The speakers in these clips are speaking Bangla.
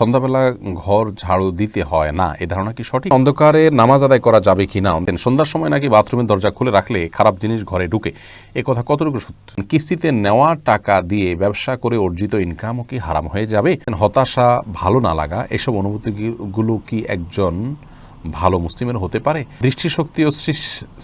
সন্ধ্যাবেলা ঘর ঝাড়ু দিতে হয় না, এ ধারণা কি সঠিক? অন্ধকারে নামাজ আদায় করা যাবে কি না? সন্ধ্যার সময় নাকি বাথরুমের দরজা খুলে রাখলে খারাপ জিনিস ঘরে ঢুকে, এ কথা কতটুকু সত্য? কিস্তিতে নেওয়া টাকা দিয়ে ব্যবসা করে অর্জিত ইনকামও কি হারাম হয়ে যাবে? হতাশা, ভালো না লাগা, এসব অনুভূতিগুলো কি একজন ভালো মুসলিমের হতে পারে? দৃষ্টিশক্তি ও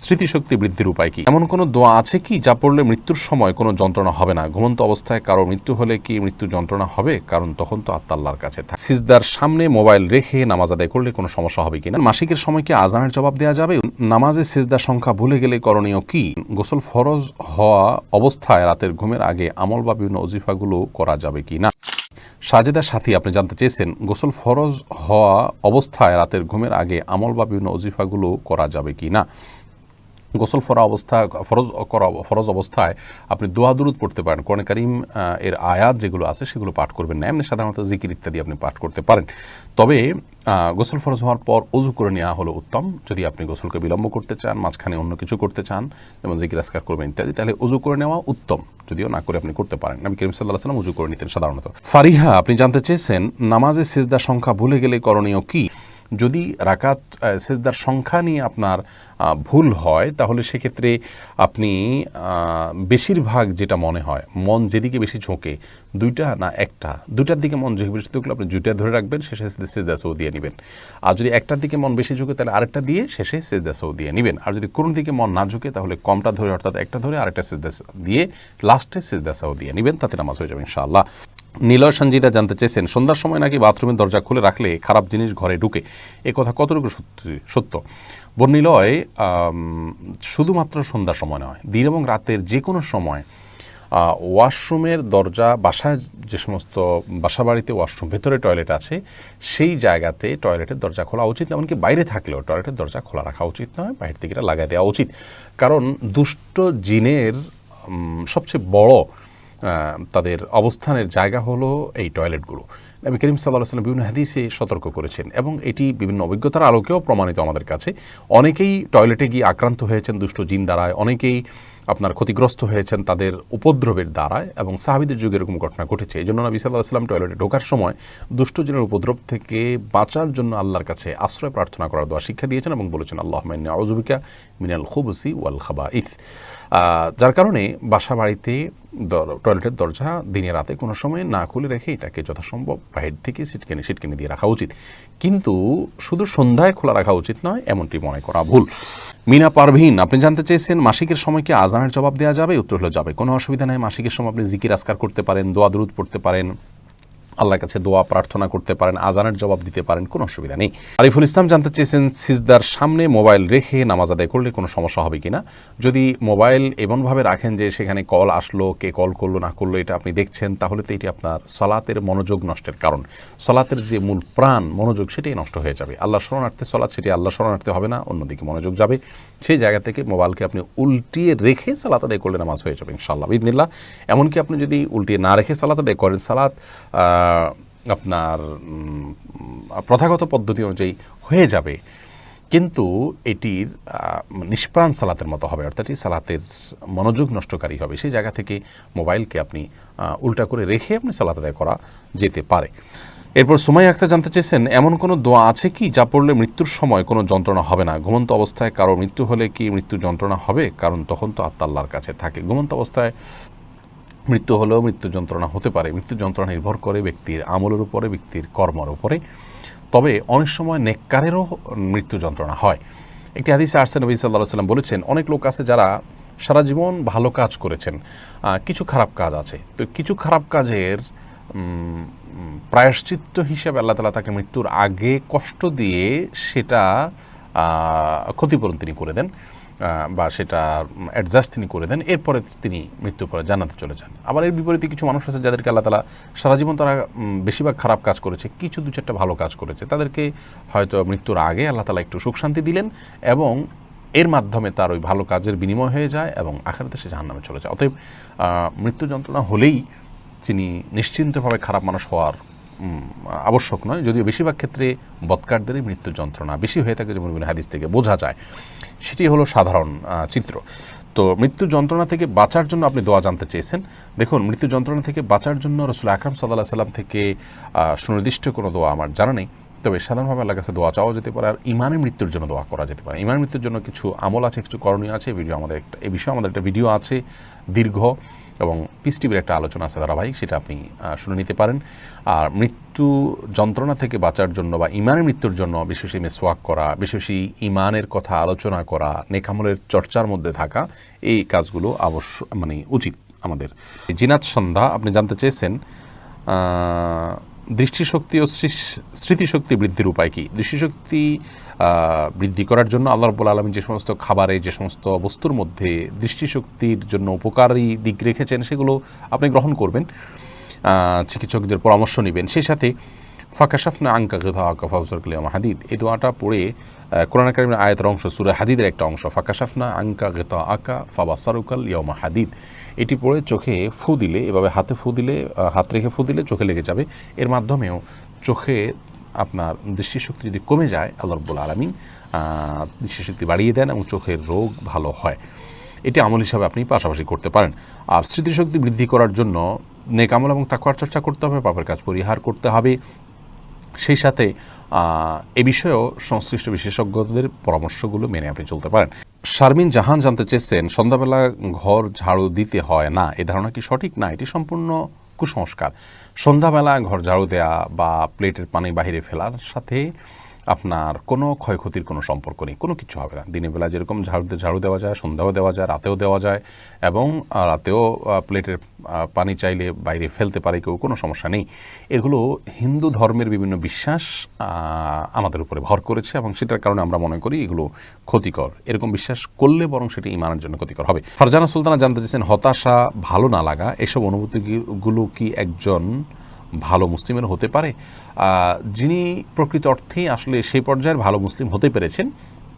স্মৃতিশক্তি বৃদ্ধির উপায় কি? এমন কোনো দোয়া আছে কি যা পড়লে মৃত্যুর সময় কোনো যন্ত্রণা হবে না? ঘুমন্ত অবস্থায় কারো মৃত্যু হলে কি মৃত্যু যন্ত্রণা হবে? কারণ তখন তো আত্মা আল্লাহর কাছে থাকে। সিজদার সামনে মোবাইল রেখে নামাজ আদায় করলে কোনো সমস্যা হবে কিনা? মাসিকের সময় কি আজানের জবাব দেওয়া যাবে? নামাজে সিজদার সংখ্যা ভুলে গেলে করণীয় কি? গোসল ফরজ হওয়া অবস্থায় রাতের ঘুমের আগে আমল বা বিভিন্ন ওজিফাগুলো করা যাবে কি না? সাজেদা সাথী আপনি জানতে চেয়েছেন, গোসল ফরজ হওয়া অবস্থায় রাতের ঘুমের আগে আমল বা বিভিন্ন ওজিফাগুলো করা যাবে কি না? গোসল ফরজ অবস্থায় আপনি দোয়া দুরুদ পড়তে পারেন। কোরআন কারীম এর আয়াত যেগুলো আছে সেগুলো পাঠ করবেন না, এমনি সাধারণত জিকির ইত্যাদি আপনি পাঠ করতে পারেন। তবে গোসল ফরজ হওয়ার পর অজু করে নেওয়া হলো উত্তম। যদি আপনি গোসলকে বিলম্ব করতে চান, মাঝখানে অন্য কিছু করতে চান, যেমন জিকির আজকার করবেন ইত্যাদি, তাহলে অজু করে নেওয়া উত্তম। যদিও না করে আপনি করতে পারেন। নবী করিম সাল্লাল্লাহু আলাইহি ওয়াসাল্লাম অজু করে নিতেন সাধারণত। ফারিহা আপনি জানতে চেয়েছেন, নামাজে সিজদার সংখ্যা ভুলে গেলে করণীয় কি? যদি রাকাত সিজদার সংখ্যা নিয়ে আপনার ভুল হয়, তাহলে সেক্ষেত্রে আপনি বেশিরভাগ যেটা মনে হয়, মন যেদিকে বেশি ঝোঁকে, দুইটা না একটা, দুইটার দিকে মন ঝোঁকে বেশি থাকলে আপনি দুইটা ধরে রাখবেন, শেষে সিজদা সৌ দিয়ে নেবেন। আর যদি একটার দিকে মন বেশি ঝোঁকে, তাহলে আরেকটা দিয়ে শেষে সিজদা সৌ দিয়ে নেবেন। আর যদি কোনো দিকে মন না ঝোঁকে, তাহলে কমটা ধরে, অর্থাৎ একটা ধরে আরেকটা সিজদা দিয়ে লাস্টে সিজদা সৌ দিয়ে নেবেন, তাতে নামাজ হয়ে যাবে ইনশাআল্লাহ। নীলয় সঞ্জিতা জানতে চেয়েছেন, সন্ধ্যার সময় নাকি বাথরুমের দরজা খুলে রাখলে খারাপ জিনিস ঘরে ঢুকে, এ কথা কতটুকু সত্য? বর্ণিলয় শুধুমাত্র সন্ধ্যার সময় নয়, দিন এবং রাতের যে কোনো সময় ওয়াশরুমের দরজা, বাসায় যে সমস্ত বাসা বাড়িতে ওয়াশরুম, ভেতরে টয়লেট আছে, সেই জায়গাতে টয়লেটের দরজা খোলা উচিত। এমনকি বাইরে থাকলেও টয়লেটের দরজা খোলা রাখা উচিত নয়, বাইরে থেকে এটা লাগাই দেওয়া উচিত। কারণ দুষ্ট জিনের সবচেয়ে বড় তাদের অবস্থানের জায়গা হলো এই টয়লেটগুলো। নবী করিম সাল্লাল্লাহু আলাইহি ওয়াসাল্লাম বিভিন্ন হাদিসে সতর্ক করেছেন, এবং এটি বিভিন্ন অভিজ্ঞতার আলোকেও প্রমাণিত আমাদের কাছে। অনেকেই টয়লেটে গিয়ে আক্রান্ত হয়েছেন দুষ্ট জিন দ্বারায়, অনেকেই আপনার ক্ষতিগ্রস্ত হয়েছেন তাদের উপদ্রবের দ্বারায়, এবং সাহাবীদের যুগে এরকম ঘটনা ঘটেছে। এই জন্য নবী সাল্লাল্লাহু আলাইহি ওয়াসাল্লাম টয়লেটে ঢোকার সময় দুষ্ট জিনের উপদ্রব থেকে বাঁচার জন্য আল্লাহর কাছে আশ্রয় প্রার্থনা করার দোয়া শিক্ষা দিয়েছেন, এবং বলেছেন আল্লাহুম্মা ইন্নী আউযু বিকা মিনাল খুবুসি ওয়াল খাবাইথ। যার কারণে বাসা বাড়িতে টয়লেটের দরজা দিনে রাতে কোনো সময় না খুলে রেখে এটাকে যথাসম্ভব বাহির থেকে সিটকেনে দিয়ে রাখা উচিত। কিন্তু শুধু সন্ধ্যায় খোলা রাখা উচিত নয়, এমনটি মনে করা ভুল। মিনা পারভিন আপনি জানতে চেয়েছেন, মাসিকের সময় কি আজানের জবাব দেওয়া যাবে? উত্তর হলো যাবে, কোনো অসুবিধা নেই। মাসিকের সময় আপনি জিকির আজকার করতে পারেন, দোয়া দুরুদ পড়তে পারেন, আল্লাহর কাছে দোয়া প্রার্থনা করতে পারেন, আজানের জবাব দিতে পারেন, কোনো অসুবিধা নেই। আরিফুল ইসলাম জানতে চেয়েছেন, সিজদার সামনে মোবাইল রেখে নামাজ আদায় করলে কোনো সমস্যা হবে কিনা? যদি মোবাইল এমনভাবে রাখেন যে সেখানে কল আসলো, কে কল করলো না করলো এটা আপনি দেখছেন, তাহলে তো এটি আপনার সলাতের মনোযোগ নষ্টের কারণ। সলাতের যে মূল প্রাণ মনোযোগ, সেটাই নষ্ট হয়ে যাবে। আল্লাহ শরণার্থে সলাৎ, সেটি আল্লাহ শরণার্থে হবে না, অন্যদিকে মনোযোগ যাবে। সেই জায়গা থেকে মোবাইলকে আপনি উল্টিয়ে রেখে সালাত আদায় করলে নামাজ হয়ে যাবে ইনশাআল্লাহ বিইذনিল্লাহ। এমনকি আপনি যদি উল্টিয়ে না রেখে সালাত আদায় করেন, সালাত আপনার প্রথাগত পদ্ধতি অনুযায়ী হয়ে যাবে, কিন্তু এটির নিষ্প্রাণ সালাতের মতো হবে, অর্থাৎ সালাতের মনোযোগ নষ্টকারী হবে। সেই জায়গা থেকে মোবাইলকে আপনি উল্টা করে রেখে আপনি সালাত আদায় করা যেতে পারে। এরপর সুমাইয়া আক্তার জানতে চেয়েছেন, এমন কোনো দোয়া আছে কি যা পড়লে মৃত্যুর সময় কোনো যন্ত্রণা হবে না? ঘুমন্ত অবস্থায় কারো মৃত্যু হলে কি মৃত্যু যন্ত্রণা হবে? কারণ তখন তো আত্মা আল্লাহর কাছে থাকে। ঘুমন্ত অবস্থায় মৃত্যু হলেও মৃত্যু যন্ত্রণা হতে পারে। মৃত্যু যন্ত্রণা নির্ভর করে ব্যক্তির আমলের উপরে, ব্যক্তির কর্মের উপরে। তবে অনেক সময় নেককারেরও মৃত্যু যন্ত্রণা হয়। একটি হাদিসে আসছে, নবী সাল্লাল্লাহু আলাইহি ওয়াসাল্লাম বলেছেন, অনেক লোক আছে যারা সারা জীবন ভালো কাজ করেছেন, কিছু খারাপ কাজ আছে, তো কিছু খারাপ কাজের প্রায়শ্চিত্ত হিসেবে আল্লাহ তাআলা তাকে মৃত্যুর আগে কষ্ট দিয়ে সেটা ক্ষতিপূরণ তিনি করে দেন, বা সেটা অ্যাডজাস্ট তিনি করে দেন, এরপরে তিনি মৃত্যুর পরে জান্নাতে চলে যান। আবার এর বিপরীতে কিছু মানুষ আছে যাদেরকে আল্লাহ তাআলা সারা জীবন তারা বেশিরভাগ খারাপ কাজ করেছে, কিছু দু চারটা ভালো কাজ করেছে, তাদেরকে হয়তো মৃত্যুর আগে আল্লাহ তাআলা একটু সুখ শান্তি দিলেন, এবং এর মাধ্যমে তার ওই ভালো কাজের বিনিময় হয়ে যায়, এবং আখিরাতে সে জাহান্নামে চলে যায়। অতএব মৃত্যু যন্ত্রণা হলেই তিনি নিশ্চিন্তভাবে খারাপ মানুষ হওয়ার আবশ্যক নয়, যদিও বেশিরভাগ ক্ষেত্রে বদকারদেরই মৃত্যু যন্ত্রণা বেশি হয়ে থাকে, যেমন হাদিস থেকে বোঝা যায়। সেটি হলো সাধারণ চিত্র। তো মৃত্যু যন্ত্রণা থেকে বাঁচার জন্য আপনি দোয়া জানতে চেয়েছেন। দেখুন, মৃত্যু যন্ত্রণা থেকে বাঁচার জন্য রাসূল আকরাম সাল্লাল্লাহু আলাইহি সাল্লাম থেকে সুনির্দিষ্ট কোনো দোয়া আমার জানা নেই। তবে সাধারণভাবে আল্লাহর কাছে দোয়া চাওয়া যেতে পারে, আর ইমানের মৃত্যুর জন্য দোয়া করা যেতে পারে। ইমানের মৃত্যুর জন্য কিছু আমল আছে, কিছু করণীয় আছে। এই বিষয়ে আমাদের একটা ভিডিও আছে দীর্ঘ, এবং পিস টিভির একটা আলোচনা আছে ধারাবাহিক, সেটা আপনি শুনে নিতে পারেন। আর মৃত্যু যন্ত্রণা থেকে বাঁচার জন্য বা ইমানের মৃত্যুর জন্য বেশি বেশি মেসওয়াক করা, বেশি বেশি ইমানের কথা আলোচনা করা, নেক আমলের চর্চার মধ্যে থাকা, এই কাজগুলো উচিত আমাদের। জিনাত সন্ধ্যা আপনি জানতে চেয়েছেন দৃষ্টিশক্তি ও স্মৃতিশক্তি বৃদ্ধির উপায় কী। দৃষ্টিশক্তি বৃদ্ধি করার জন্য আল্লাহ রাব্বুল আলামিন যে সমস্ত খাবারে, যে সমস্ত বস্তুর মধ্যে দৃষ্টিশক্তির জন্য উপকারী দিক রেখেছেন, সেগুলো আপনি গ্রহণ করবেন, চিকিৎসকদের পরামর্শ নেবেন। সেই সাথে ফাকাশাফনা আনকা গিতাআকা ফাবসুরকা লিয়াওমা হাদিদ, এই দোয়াটা পড়ে কোরআন কারীমের আয়াতের অংশ, সূরা হাদিদের একটা অংশ, ফাকাশাফনা আনকা গিতাআকা ফাবসুরকা লিয়াওমা হাদিদ, এটি পড়ে চোখে ফু দিলে, এভাবে হাত রেখে ফু দিলে চোখে লেগে যাবে। এর মাধ্যমেও চোখে আপনার দৃষ্টিশক্তি যদি কমে যায়, আল্লাহ রাব্বুল আলামিন দৃষ্টিশক্তি বাড়িয়ে দেন এবং চোখের রোগ ভালো হয়। এটি আমল হিসাবে আপনি পাশাপাশি করতে পারেন। আর স্মৃতিশক্তি বৃদ্ধি করার জন্য নেক আমল এবং তাকওয়ার চর্চা করতে হবে, পাপের কাজ পরিহার করতে হবে। সেই সাথে এ বিষয়েও সংশ্লিষ্ট বিশেষজ্ঞদের পরামর্শগুলো মেনে আপনি চলতে পারেন। শারমিন জাহান জানতে চেয়েছেন সন্ধ্যাবেলা ঘর ঝাড়ু দিতে হয় না, এ ধারণা কি সঠিক? না, এটি সম্পূর্ণ কুসংস্কার। সন্ধ্যাবেলা ঘর ঝাড়ু দেয়া বা প্লেটের পানি বাহিরে ফেলার সাথে আপনার কোনো ক্ষয়ক্ষতির কোনো সম্পর্ক নেই, কোনো কিছু হবে না। দিনের বেলা যেরকম ঝাড়ু দেওয়া যায়, সন্ধ্যাও দেওয়া যায়, রাতেও দেওয়া যায়, এবং রাতেও প্লেটের পানি চাইলে বাইরে ফেলতে পারে কেউ, কোনো সমস্যা নেই। এগুলো হিন্দু ধর্মের বিভিন্ন বিশ্বাস আমাদের উপরে ভর করেছে, এবং সেটার কারণে আমরা মনে করি এগুলো ক্ষতিকর। এরকম বিশ্বাস করলে বরং সেটি ইমানের জন্য ক্ষতিকর হবে। ফারজানা সুলতানা জানতে চেয়েছেন হতাশা, ভালো না লাগা, এসব অনুভূতিগুলো কি একজন ভালো মুসলিমের হতে পারে? যিনি প্রকৃত অর্থেই আসলে সেই পর্যায়ের ভালো মুসলিম হতে পেরেছেন,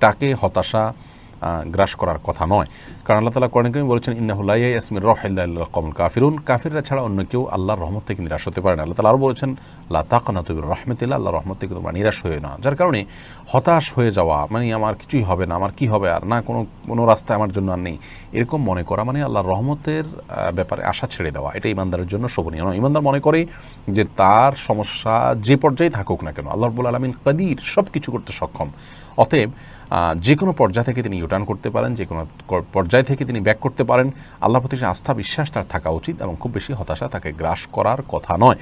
তাকে হতাশা গ্রাস করার কথা নয়। কারণ আল্লাহ তাআলা কোরআনে কারীমে বলেছেন ইন্নাহু লা ইয়াসমির রাহিল্লা ইল্লাল কওমুল কাফিরুন, কাফিররা ছাড়া অন্য কেউ আল্লাহর রহমত থেকে নিরাশ হতে পারে না। আল্লাহ তাআলা আরও বলেছেন লা তাকনাতু মির রাহমাতিল্লাহ, আল্লাহর রহমত থেকে তোমরা নিরাশ হয়ে না। যার কারণে হতাশ হয়ে যাওয়া মানে আমার কিছুই হবে না, আমার কি হবে, আর না কোনো রাস্তা আমার জন্য আর নেই, এরকম মনে করা মানে আল্লাহর রহমতের ব্যাপারে আশা ছেড়ে দেওয়া, এটা ইমানদারের জন্য শোভনীয় নয়। ইমানদার মনে করে যে তার সমস্যা যে পর্যায়ে থাকুক না কেন, আল্লাহ রাব্বুল আলামিন কাদির, সব কিছু করতে সক্ষম। অতএব যে কোনো পর্যায় থেকে তিনি ইউটার্ন করতে পারেন, যে কোনো পর্যায় থেকে তিনি ব্যাক করতে পারেন। আল্লাহর প্রতি আস্থা বিশ্বাস তার থাকা উচিত, এবং খুব বেশি হতাশা তাকে গ্রাস করার কথা নয়।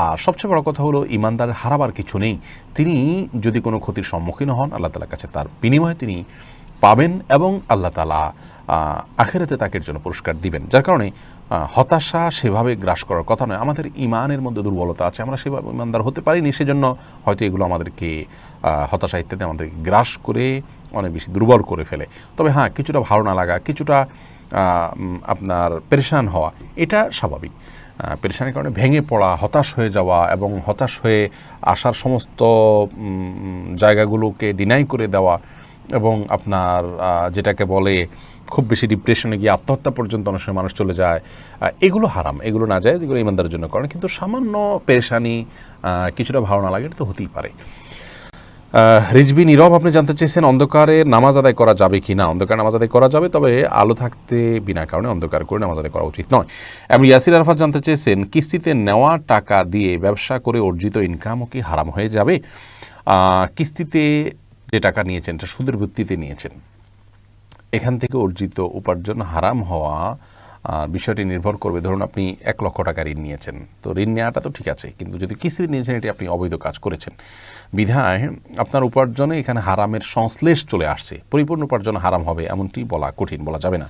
আর সবচেয়ে বড় কথা হলো ইমানদারের হারাবার কিছু নেই। তিনি যদি কোনো ক্ষতির সম্মুখীন হন, আল্লাহ তাআলার কাছে তার বিনিময়ে তিনি পাবেন, এবং আল্লাহ তাআলা আখিরাতে তাকে জন্য পুরস্কার দিবেন। যার কারণে হতাশা সেভাবে গ্রাস করার কথা নয়। আমাদের ইমানের মধ্যে দুর্বলতা আছে, আমরা সেভাবে ইমানদার হতে পারিনি, সেজন্য হয়তো এগুলো আমাদেরকে হতাশা ইত্যাদি আমাদেরকে গ্রাস করে অনেক বেশি দুর্বল করে ফেলে। তবে হ্যাঁ, কিছুটা ভালো না লাগা, কিছুটা আপনার পেরেশান হওয়া, এটা স্বাভাবিক। পেরেশানির কারণে ভেঙে পড়া, হতাশ হয়ে যাওয়া, এবং হতাশ হয়ে আসার সমস্ত জায়গাগুলোকে ডিনাই করে দেওয়া, এবং আপনার যেটাকে বলে খুব বেশি ডিপ্রেশনে গিয়ে আত্মহত্যা পর্যন্ত অনেক সময় মানুষ চলে যায়, এগুলো হারাম, এগুলো না যায়, এগুলো ইমানদারের জন্য করেন। কিন্তু সামান্য পেরেশানি, কিছুটা ভালো না লাগে, এটা তো হতেই পারে। রিজবি নীরব আপনি জানতে চেয়েছেন অন্ধকারে নামাজ আদায় করা যাবে কি না। অন্ধকারে নামাজ আদায় করা যাবে, তবে আলো থাকতে বিনা কারণে অন্ধকার করে নামাজ আদায় করা উচিত নয়। এবং ইয়াসির আরাফাত জানতে চেয়েছেন কিস্তিতে নেওয়া টাকা দিয়ে ব্যবসা করে অর্জিত ইনকামও কি হারাম হয়ে যাবে? কিস্তিতে যে টাকা নিয়েছেন, এটা সুদের ভিত্তিতে নিয়েছেন, এখান থেকে অর্জিত উপার্জন হারাম হওয়া বিষয়টি নির্ভর করবে। ধরুন আপনি 1 লক্ষ টাকা ঋণ নিয়েছেন, তো ঋণ নেওয়াটা তো ঠিক আছে, কিন্তু যদি কিস্তিতে নিয়েছেন, এটি আপনি অবৈধ কাজ করেছেন। বিধায় আপনার উপার্জনে এখানে হারামের সংশ্লেষ চলে আসছে। পরিপূর্ণ উপার্জন হারাম হবে এমনটি বলা কঠিন, বলা যাবে না।